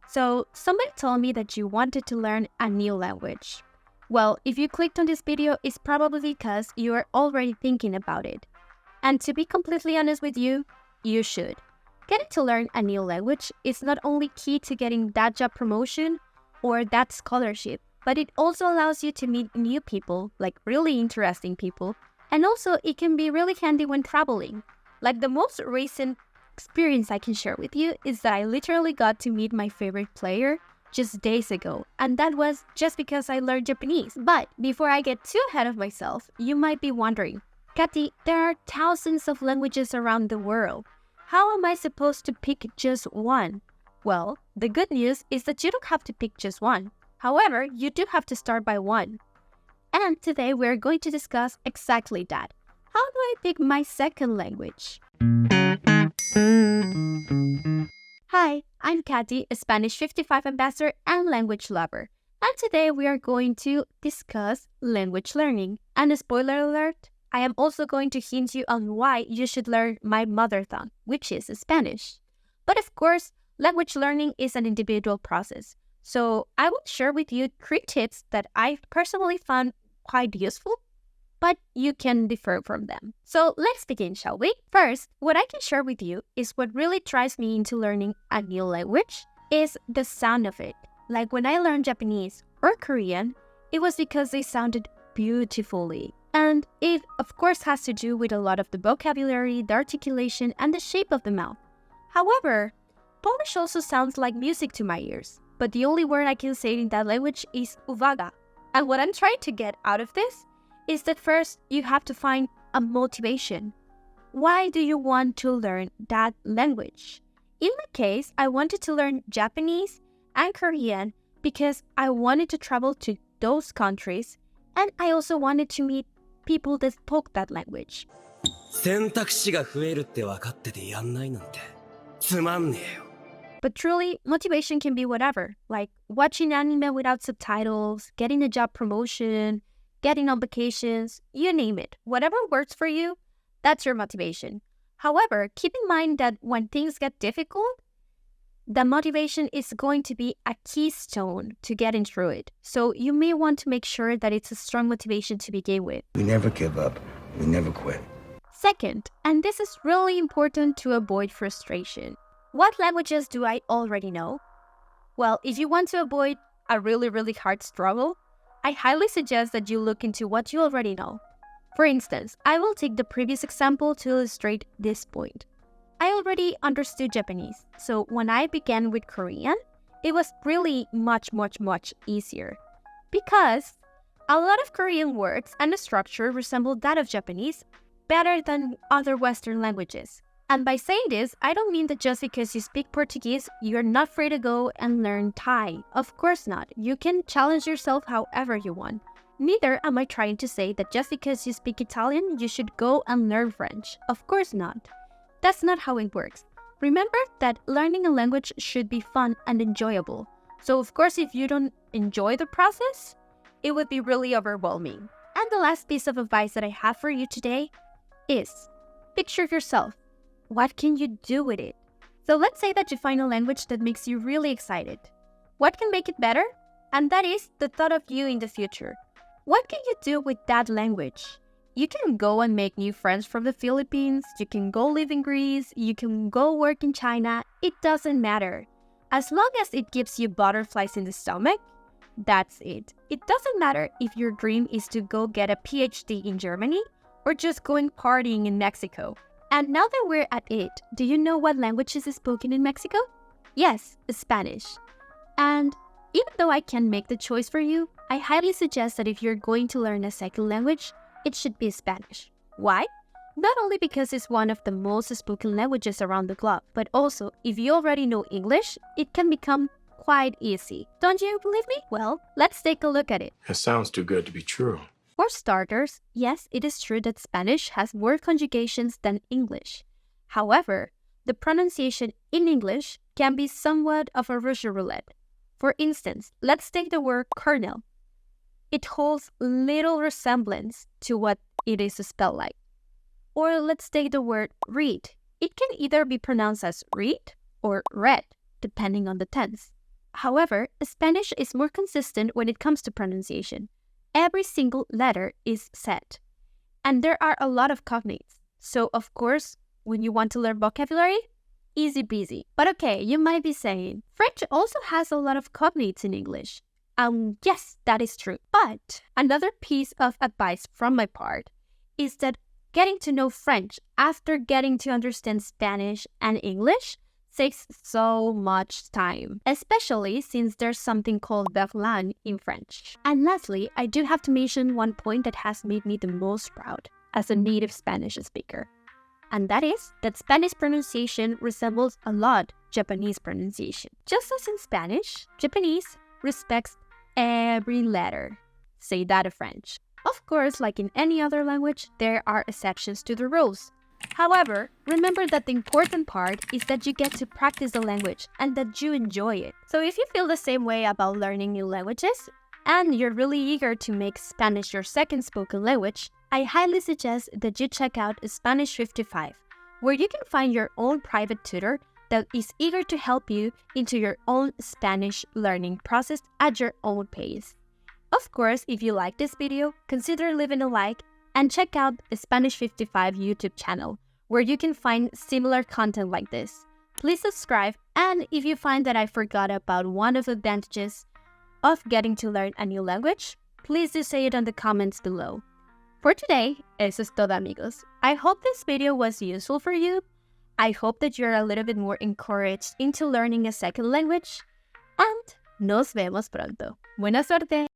So, somebody told me that you wanted to learn a new language. Well, if you clicked on this video, it's probably because you are already thinking about it. And to be completely honest with you, you should. Getting to learn a new language is not only key to getting that job promotion or that scholarship, but it also allows you to meet new people, like really interesting people, and also it can be really handy when traveling. Like the most recent experience I can share with you is that I literally got to meet my favorite player just days ago, and that was just because I learned Japanese. But before I get too ahead of myself, you might be wondering, Katy, there are thousands of languages around the world. How am I supposed to pick just one? Well, the good news is that you don't have to pick just one. However, you do have to start by one. And today we're going to discuss exactly that. How do I pick my second language? Hi, I'm Katy, a Spanish 55 ambassador and language lover. And today we are going to discuss language learning. And a spoiler alert, I am also going to hint you on why you should learn my mother tongue, which is Spanish. But of course, language learning is an individual process. So I will share with you 3 tips that I personally found quite useful, but you can differ from them. So let's begin, shall we? First, what I can share with you is what really drives me into learning a new language is the sound of it. Like when I learned Japanese or Korean, it was because they sounded beautifully. And it, of course, has to do with a lot of the vocabulary, the articulation, and the shape of the mouth. However, Polish also sounds like music to my ears, but the only word I can say in that language is uwaga. And what I'm trying to get out of this is that first, you have to find a motivation. Why do you want to learn that language? In my case, I wanted to learn Japanese and Korean because I wanted to travel to those countries, and I also wanted to meet people that spoke that language. 選択肢が増えるって分かっててやんないなんてつまんねえよ。 But truly, motivation can be whatever, like watching anime without subtitles, getting a job promotion, getting on vacations, you name it. Whatever works for you, that's your motivation. However, keep in mind that when things get difficult, the motivation is going to be a keystone to getting through it. So you may want to make sure that it's a strong motivation to begin with. We never give up. We never quit. Second, and this is really important to avoid frustration. What languages do I already know? Well, if you want to avoid a really hard struggle, I highly suggest that you look into what you already know. For instance, I will take the previous example to illustrate this point. I already understood Japanese, so when I began with Korean, it was really much easier. Because a lot of Korean words and the structure resemble that of Japanese better than other Western languages. And by saying this, I don't mean that just because you speak Portuguese, you're not free to go and learn Thai. Of course not. You can challenge yourself however you want. Neither am I trying to say that just because you speak Italian, you should go and learn French. Of course not. That's not how it works. Remember that learning a language should be fun and enjoyable. So of course, if you don't enjoy the process, it would be really overwhelming. And the last piece of advice that I have for you today is picture yourself. What can you do with it? So let's say that you find a language that makes you really excited. What can make it better? And that is the thought of you in the future. What can you do with that language? You can go and make new friends from the Philippines, you can go live in Greece, you can go work in China, it doesn't matter. As long as it gives you butterflies in the stomach, that's it. It doesn't matter if your dream is to go get a PhD in Germany or just going partying in Mexico. And now that we're at it, do you know what languages is spoken in Mexico? Yes, Spanish. And even though I can make the choice for you, I highly suggest that if you're going to learn a second language, it should be Spanish. Why? Not only because it's one of the most spoken languages around the globe, but also if you already know English, it can become quite easy. Don't you believe me? Well, let's take a look at it. It sounds too good to be true. For starters, yes, it is true that Spanish has more conjugations than English. However, the pronunciation in English can be somewhat of a Russian roulette. For instance, let's take the word kernel. It holds little resemblance to what it is spelled like. Or let's take the word read. It can either be pronounced as read or read, depending on the tense. However, Spanish is more consistent when it comes to pronunciation. Every single letter is set. And there are a lot of cognates. So, of course, when you want to learn vocabulary, easy peasy. But okay, you might be saying, French also has a lot of cognates in English. Yes, that is true. But another piece of advice from my part is that getting to know French after getting to understand Spanish and English takes so much time, especially since there's something called verlan in French. And lastly, I do have to mention one point that has made me the most proud as a native Spanish speaker. And that is that Spanish pronunciation resembles a lot Japanese pronunciation. Just as in Spanish, Japanese respects every letter. Say that in French. Of course, like in any other language, there are exceptions to the rules. However, remember that the important part is that you get to practice the language and that you enjoy it. So if you feel the same way about learning new languages and you're really eager to make Spanish your second spoken language, I highly suggest that you check out Spanish 55, where you can find your own private tutor that is eager to help you into your own Spanish learning process at your own pace. Of course, if you like this video, consider leaving a like and check out the Spanish 55 YouTube channel, where you can find similar content like this. Please subscribe, and if you find that I forgot about one of the advantages of getting to learn a new language, please do say it in the comments below. For today, eso es todo, amigos. I hope this video was useful for you. I hope that you're a little bit more encouraged into learning a second language. And nos vemos pronto. Buena suerte!